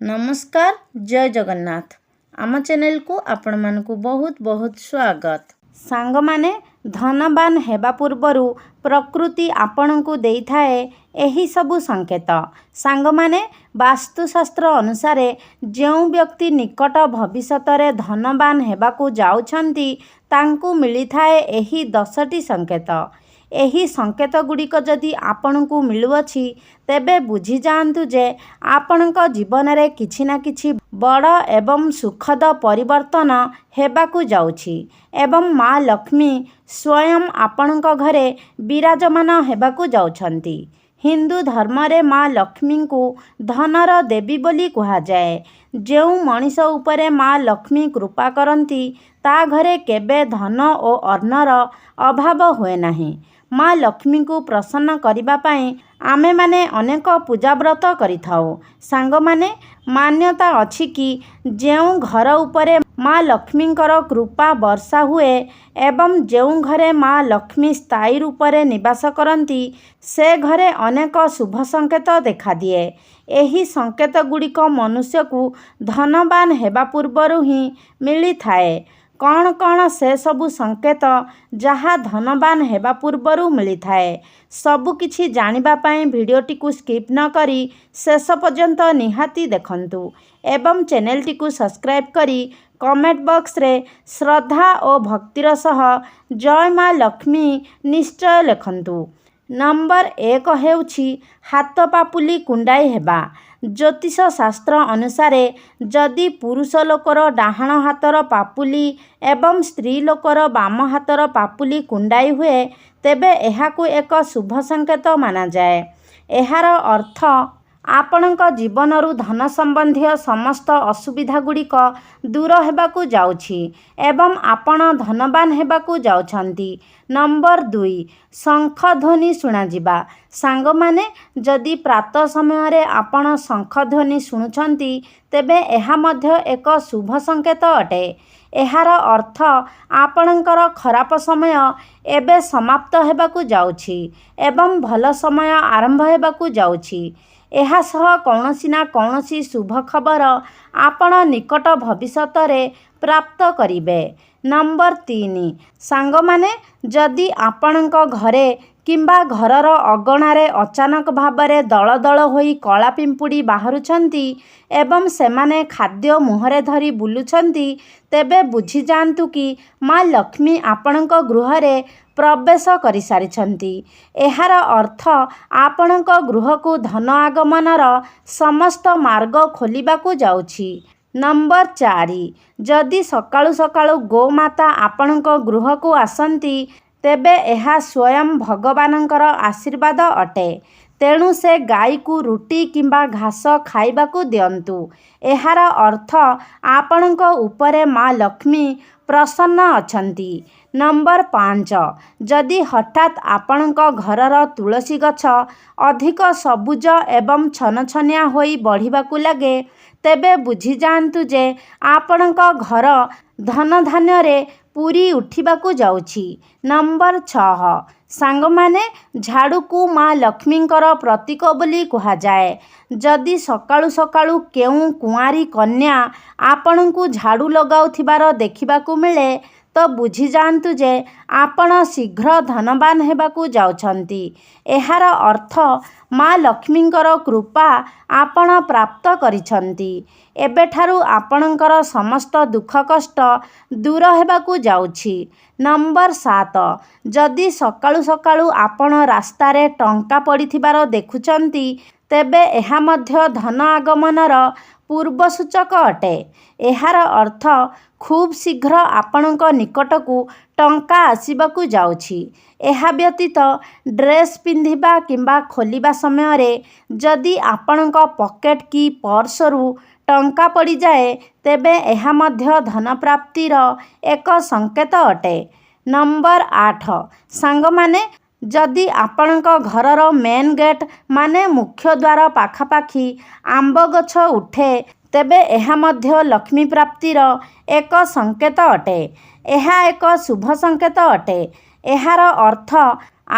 नमस्कार जय जगन्नाथ आम चैनल को आपण मानकु बहुत बहुत स्वागत। सांग माने धनवान हेबा पूर्वरु प्रकृति आपणको देई थाए एही सबु संकेत। सांग माने वास्तुशास्त्र अनुसार जो व्यक्ति निकट भविष्यतरे धनवान हेबाकु जाउछंती तांकु मिली थाए एही 10टी संकेत। एही संकेत गुड़िक जदि आपणको मिलुअछि तेबे बुझी जांतु जे आपणक जीवन रे किछि ना किछि बड़ एवं सुखद परिवर्तन हेबाकु जाउछि एवं माँ लक्ष्मी स्वयं आपणक घरे विराजमान हेबाकु जाउछंती। हिंदू धर्म रे माँ लक्ष्मी को धनर देवी बोली कहा जाए। जो मनीष उपरे माँ लक्ष्मी कृपा करती ता घरे केबे धन और अन्नर अभाव हुए नहीं। माँ लक्ष्मी को प्रसन्न करिबा पाई आमे माने अनेक पूजा व्रत करिथाउ। सांग माने मान्यता अछि कि जेउ घर उपरे माँ लक्ष्मींकर कृपा वर्षा हुए एवं जेउ घरे माँ लक्ष्मी स्थायी रूप से निवास करती से घरे अनेक शुभ संकेत देखा दिए। एही संकेत गुड़िक मनुष्य को धनवान हेबा पूर्वरु ही मिली थाए। कौन कौन से सबु संकेत जहाँ धनवान हेबा पूर्वरु मिली थाए सबु किछि जानिबा पाई भिडियोटी को स्किप न करी शेष पर्यंत निहाती देखंतु एवं चैनलटी को सब्सक्राइब करी कमेंट बॉक्स रे श्रद्धा और भक्तिर सह जय माँ लक्ष्मी निश्चय लिखंतु। नंबर 1 हेउछि हाथ पापुली कुंडाई हेबा। ज्योतिष शास्त्र अनुसार जदि पुरुष लोकर डाहाण हाथर पापुली एवं स्त्री लोकर बाम हाथर पापुली कुंडाई हुए तेबे एहाकु एक शुभ संकेत माना जाए। एहार अर्थ आपणक जीवनरु धन संबंधी समस्त असुविधा गुड़िक दूर हेबाकु जाउछि एवं आपण धनवान हेबाकु जाउछंती। नंबर 2 शंख ध्वनि शुणा जिबा। सांग माने जदि प्रातः समय रे आपण शंख ध्वनि शुणुछंती तेबे एहा मध्य एक शुभ संकेत अटे। एहार अर्थ आपणकर खराब समय एबे समाप्त हेबाकु जाउछि एवं भल समय आरंभ हेबाकु जाउछि। एहा सह कौनसी ना कौनसी शुभ खबर आपण निकट भविष्यत रे प्राप्त करिबे। नंबर 3 सांग माने जदि आपणक घरे किंबा घरर अगणारे अचानक भाबरे दल दल होई कला पिंपुड़ी बाहरुछंती एवं सेमाने खाद्य मुहरे धरी बुलुछंती तेबे बुझी जांतु कि माँ लक्ष्मी आपणक गृह रे प्रवेश करि सारिछंती। एहार अर्थ आपणक गृह को धन आगमनर समस्त मार्ग खोलिबाकु जाउछि। नंबर 4 जदि सकाळु सकाळु गोमाता आपणक गृह को आसंती तेबे एहा स्वयं भगवानंकर आशीर्वाद अटे। तेणु से गाई को रुटी किंबा घास खाइबाकु दियंतु। एहार अर्थ आपणक उपरे माँ लक्ष्मी प्रसन्न अछंती। नंबर 5 जदि हठात आपणक घरर तुलसी गछ अधिक सबुज एवं छनछनिया होई बढ़िबाकु लगे तेबे बुझी जांतु जे आपणक घर धन धान्य रे पूरी उठिबाकु जाउछि। नंबर 6 सांग माने झाड़ू को माँ लक्ष्मींकर प्रतीक बोली कहा जाए। जदि सकाळु सकाळु केउ कुआरी कन्या आपणकु झाड़ू लगाउथिबार देखिबाकु मिले तो बुझी जांतु जे आपण शीघ्र धनवान हेबाकु जाउछंती। एहार अर्थ माँ लक्ष्मींकर कृपा आपण प्राप्त करिछंती। एबेठारु आपणकर समस्त दुख कष्ट दूर हेबाकु जाउछि। नंबर 7 जदि सकाळु सकाळु आपण रास्ता रे टंका पड़िथिबार देखुछंती तेबे एहा मध्य धन आगमनर पूर्व सूचक अटे। एहार अर्थ खूब शीघ्र आपणक निकटकू टंका आसीबाकु जाउछि। एहा व्यतीत ड्रेस पिंधिबा किंबा खोलिबा समय रे जदि आपणक पॉकेट की पर्सरु टंका पड़ी जाए तेबे एहा मध्य धन प्राप्तिर एक संकेत अटे। नंबर 8 सांग माने जदि आपणक घरर मेन गेट माने मुख्य द्वार पाखापाखी आंब गछ उठे तेबे एहा मध्य लक्ष्मी प्राप्तिर एक संकेत अटे। एहा एक शुभ संकेत अटे। एहार अर्थ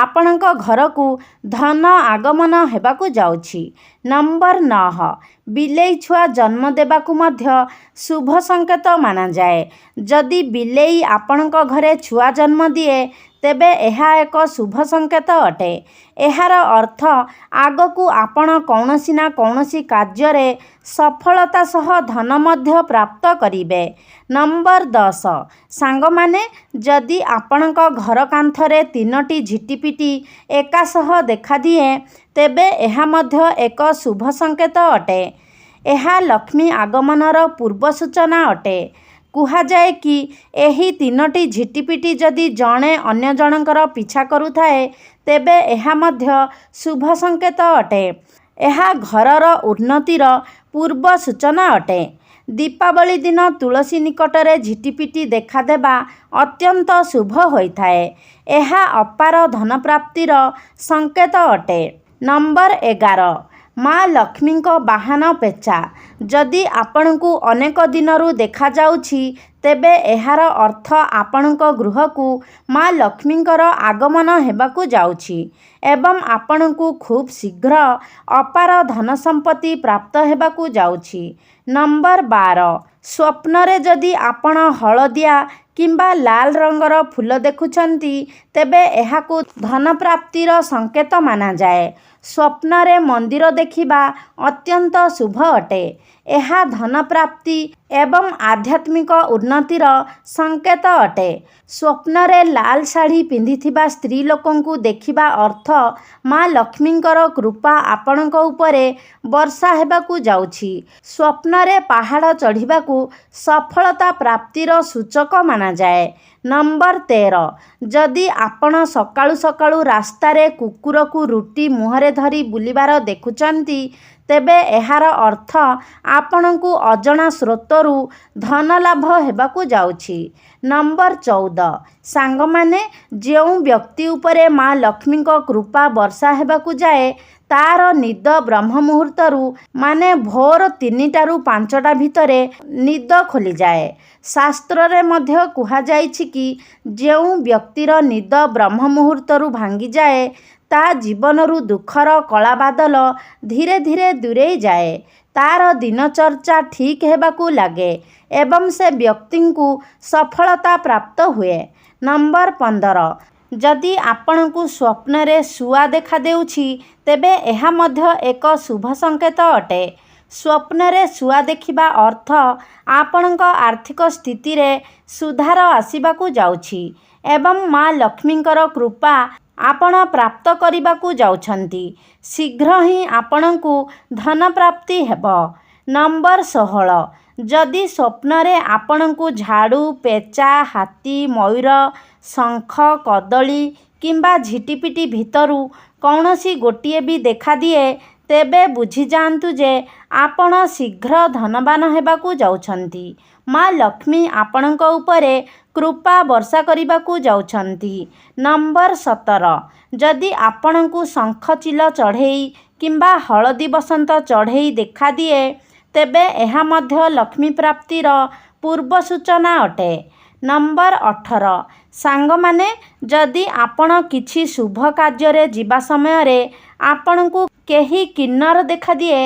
ଆପଣଙ୍କ ଘରକୁ ଧନ ଆଗମନ ହେବାକୁ ଯାଉଛି। ନମ୍ବର 9, ବିଲେଇ ଛୁଆ ଜନ୍ମ ଦେବାକୁ ମଧ୍ୟ ଶୁଭ ସଂକେତ ମାନାଯାଏ। ଯଦି ବିଲେଇ ଆପଣଙ୍କ ଘରେ ଛୁଆ ଜନ୍ମ ଦିଏ ତେବେ ଏହା ଏକ ଶୁଭ ସଂକେତ ଅଟେ। ଏହାର ଅର୍ଥ ଆଗକୁ ଆପଣ କୌଣସି ନା କୌଣସି କାର୍ଯ୍ୟରେ ସଫଳତା ସହ ଧନ ମଧ୍ୟ ପ୍ରାପ୍ତ କରିବେ। ନମ୍ବର 10, ସାଙ୍ଗମାନେ, ଯଦି ଆପଣଙ୍କ ଘର କାନ୍ଥରେ 3ଟି ଝିଟିପିଟି ଏକା ସହ ଦେଖାଦିଏ ତେବେ ଏହା ମଧ୍ୟ ଏକ ଶୁଭ ସଂକେତ ଅଟେ। ଏହା ଲକ୍ଷ୍ମୀ ଆଗମନର ପୂର୍ବ ସୂଚନା ଅଟେ। କୁହାଯାଏ କି ଏହି 3ଟି ଝିଟିପିଟି ଯଦି ଜଣେ ଅନ୍ୟ ଜଣଙ୍କର ପିଛା କରୁଥାଏ ତେବେ ଏହା ମଧ୍ୟ ଶୁଭ ସଂକେତ ଅଟେ। ଏହା ଘରର ଉନ୍ନତିର ପୂର୍ବ ସୂଚନା ଅଟେ। ଦୀପାବଳି ଦିନ ତୁଳସୀ ନିକଟରେ ଝିଟିପିଟି ଦେଖାଦେବା ଅତ୍ୟନ୍ତ ଶୁଭ ହୋଇଥାଏ। ଏହା ଅପାର ଧନପ୍ରାପ୍ତିର ସଂକେତ ଅଟେ। ନମ୍ବର 11, ମା ଲକ୍ଷ୍ମୀଙ୍କ ବାହନ ପେଚା। ଯଦି ଆପଣଙ୍କୁ ଅନେକ ଦିନରୁ ଦେଖାଯାଉଛି ତେବେ ଏହାର ଅର୍ଥ ଆପଣଙ୍କ ଗୃହକୁ ମା ଲକ୍ଷ୍ମୀଙ୍କର ଆଗମନ ହେବାକୁ ଯାଉଛି ଏବଂ ଆପଣଙ୍କୁ ଖୁବ୍ ଶୀଘ୍ର ଅପାର ଧନ ସମ୍ପତ୍ତି ପ୍ରାପ୍ତ ହେବାକୁ ଯାଉଛି। ନମ୍ବର 12, ସ୍ୱପ୍ନରେ ଯଦି ଆପଣ ହଳଦିଆ କିମ୍ବା ଲାଲ ରଙ୍ଗର ଫୁଲ ଦେଖୁଛନ୍ତି ତେବେ ଏହାକୁ ଧନପ୍ରାପ୍ତିର ସଂକେତ ମାନାଯାଏ। ସ୍ୱପ୍ନରେ ମନ୍ଦିର ଦେଖିବା ଅତ୍ୟନ୍ତ ଶୁଭ ଅଟେ। ଏହା ଧନପ୍ରାପ୍ତି ଏବଂ ଆଧ୍ୟାତ୍ମିକ ଉନ୍ନତିର ସଂକେତ ଅଟେ। ସ୍ୱପ୍ନରେ ଲାଲ ଶାଢ଼ୀ ପିନ୍ଧିଥିବା ସ୍ତ୍ରୀ ଲୋକଙ୍କୁ ଦେଖିବା ଅର୍ଥ ମା ଲକ୍ଷ୍ମୀଙ୍କର କୃପା ଆପଣଙ୍କ ଉପରେ ବର୍ଷା ହେବାକୁ ଯାଉଛି। ସ୍ୱପ୍ନରେ ପାହାଡ଼ ଚଢ଼ିବାକୁ ସଫଳତା ପ୍ରାପ୍ତିର ସୂଚକ ମାନାଯାଏ। ନମ୍ବର 13, ଯଦି ଆପଣ ସକାଳୁ ସକାଳୁ ରାସ୍ତାରେ କୁକୁରକୁ ରୁଟି ମୁହଁରେ ଧରି ବୁଲିବାର ଦେଖୁଛନ୍ତି ତେବେ ଏହାର ଅର୍ଥ ଆପଣଙ୍କୁ ଅଜଣା ସ୍ରୋତରୁ ଧନ ଲାଭ ହେବାକୁ ଯାଉଛି। ନମ୍ବର 14, ସାଙ୍ଗମାନେ, ଯେଉଁ ବ୍ୟକ୍ତି ଉପରେ ମା ଲକ୍ଷ୍ମୀଙ୍କ କୃପା ବର୍ଷା ହେବାକୁ ଯାଏ ତାର ନିଦ ବ୍ରହ୍ମ ମୁହୂର୍ତ୍ତରୁ ମାନେ ଭୋର 3ଟାରୁ 5ଟା ଭିତରେ ନିଦ ଖୋଲିଯାଏ। ଶାସ୍ତ୍ରରେ ମଧ୍ୟ କୁହାଯାଇଛି କି ଯେଉଁ ବ୍ୟକ୍ତିର ନିଦ ବ୍ରହ୍ମ ମୁହୂର୍ତ୍ତରୁ ଭାଙ୍ଗିଯାଏ ତା ଜୀବନରୁ ଦୁଃଖର କଳାବାଦଲ ଧୀରେ ଧୀରେ ଦୂରେଇ ଯାଏ। ତାର ଦିନଚର୍ଯ୍ୟା ଠିକ୍ ହେବାକୁ ଲାଗେ ଏବଂ ସେ ବ୍ୟକ୍ତିଙ୍କୁ ସଫଳତା ପ୍ରାପ୍ତ ହୁଏ। ନମ୍ବର 15, ଯଦି ଆପଣଙ୍କୁ ସ୍ୱପ୍ନରେ ଶୁଆ ଦେଖାଦେଉଛି ତେବେ ଏହା ମଧ୍ୟ ଏକ ଶୁଭ ସଂକେତ ଅଟେ। ସ୍ୱପ୍ନରେ ଶୁଆ ଦେଖିବା ଅର୍ଥ ଆପଣଙ୍କ ଆର୍ଥିକ ସ୍ଥିତିରେ ସୁଧାର ଆସିବାକୁ ଯାଉଛି ଏବଂ ମା ଲକ୍ଷ୍ମୀଙ୍କର କୃପା ଆପଣ ପ୍ରାପ୍ତ କରିବାକୁ ଯାଉଛନ୍ତି। ଶୀଘ୍ର ହିଁ ଆପଣଙ୍କୁ ଧନପ୍ରାପ୍ତି ହେବ। ନମ୍ବର 16, ଯଦି ସ୍ୱପ୍ନରେ ଆପଣଙ୍କୁ ଝାଡ଼ୁ, ପେଚା, ହାତୀ, ମୟୂର, ଶଙ୍ଖ, କଦଳୀ କିମ୍ବା ଝିଟିପିଟି ଭିତରୁ କୌଣସି ଗୋଟିଏ ବି ଦେଖାଦିଏ ତେବେ ବୁଝିଯାଆନ୍ତୁ ଯେ ଆପଣ ଶୀଘ୍ର ଧନବାନ ହେବାକୁ ଯାଉଛନ୍ତି। ମା ଲକ୍ଷ୍ମୀ ଆପଣଙ୍କ ଉପରେ କୃପା ବର୍ଷା କରିବାକୁ ଯାଉଛନ୍ତି। ନମ୍ବର 17, ଯଦି ଆପଣଙ୍କୁ ଶଙ୍ଖଚିଲ ଚଢ଼େଇ କିମ୍ବା ହଳଦୀ ବସନ୍ତ ଚଢ଼େଇ ଦେଖାଦିଏ ତେବେ ଏହା ମଧ୍ୟ ଲକ୍ଷ୍ମୀ ପ୍ରାପ୍ତିର ପୂର୍ବ ସୂଚନା ଅଟେ। ନମ୍ବର 18, ସାଙ୍ଗମାନେ, ଯଦି ଆପଣ କିଛି ଶୁଭ କାର୍ଯ୍ୟରେ ଯିବା ସମୟରେ ଆପଣଙ୍କୁ କେହି କିନ୍ନର ଦେଖାଦିଏ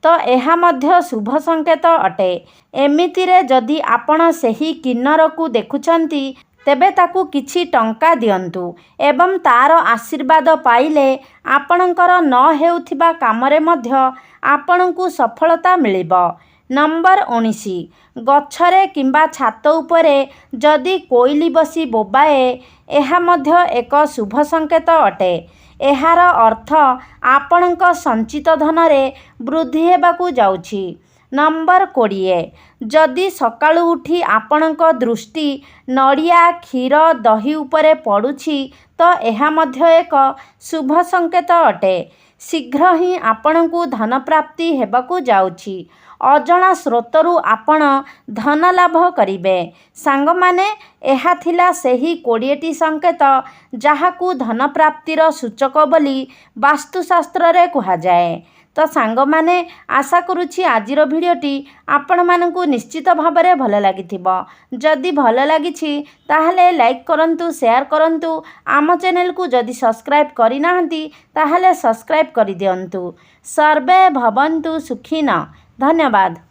ତ ଏହା ମଧ୍ୟ ଶୁଭ ସଂକେତ ଅଟେ। ଏମିତିରେ ଯଦି ଆପଣ ସେହି କିନ୍ନରକୁ ଦେଖୁଛନ୍ତି ତେବେ ତାକୁ କିଛି ଟଙ୍କା ଦିଅନ୍ତୁ ଏବଂ ତାର ଆଶୀର୍ବାଦ ପାଇଲେ ଆପଣଙ୍କର ନ ହେଉଥିବା କାମରେ ମଧ୍ୟ ଆପଣଙ୍କୁ ସଫଳତା ମିଳିବ। ନମ୍ବର 19, ଗଛରେ କିମ୍ବା ଛାତ ଉପରେ ଯଦି କୋଇଲି ବସି ବୋବାଏ ଏହା ମଧ୍ୟ ଏକ ଶୁଭ ସଂକେତ ଅଟେ। ଏହାର ଅର୍ଥ ଆପଣଙ୍କ ସଞ୍ଚିତ ଧନରେ ବୃଦ୍ଧି ହେବାକୁ ଯାଉଛି। ନମ୍ବର 20, ଯଦି ସକାଳୁ ଉଠି ଆପଣଙ୍କ ଦୃଷ୍ଟି ନଡ଼ିଆ, କ୍ଷୀର, ଦହି ଉପରେ ପଡ଼ୁଛି ତ ଏହା ମଧ୍ୟ ଏକ ଶୁଭ ସଂକେତ ଅଟେ। ଶୀଘ୍ର ହିଁ ଆପଣଙ୍କୁ ଧନପ୍ରାପ୍ତି ହେବାକୁ ଯାଉଛି। ଅଜଣା ସ୍ରୋତରୁ ଆପଣ ଧନ ଲାଭ କରିବେ। ସାଙ୍ଗମାନେ, ଏହା ଥିଲା ସେହି 20ଟି ସଂକେତ ଯାହାକୁ ଧନପ୍ରାପ୍ତିର ସୂଚକ ବୋଲି ବାସ୍ତୁଶାସ୍ତ୍ରରେ କୁହାଯାଏ। तो सांगमाने आशा करुछि आजिर भिडियोटी आपणमानंकु निश्चित भाବରେ ଭଲ ଲାଗିथिबो। जदि ଭଲ लागिछि ताहले लाइक करंतु, शेयर करंतु। आम चैनल को जदि सब्सक्राइब करि नाहंती ताहले सब्सक्राइब करि दियंतु। सर्वे भवन्तु सुखिनः। धन्यवाद।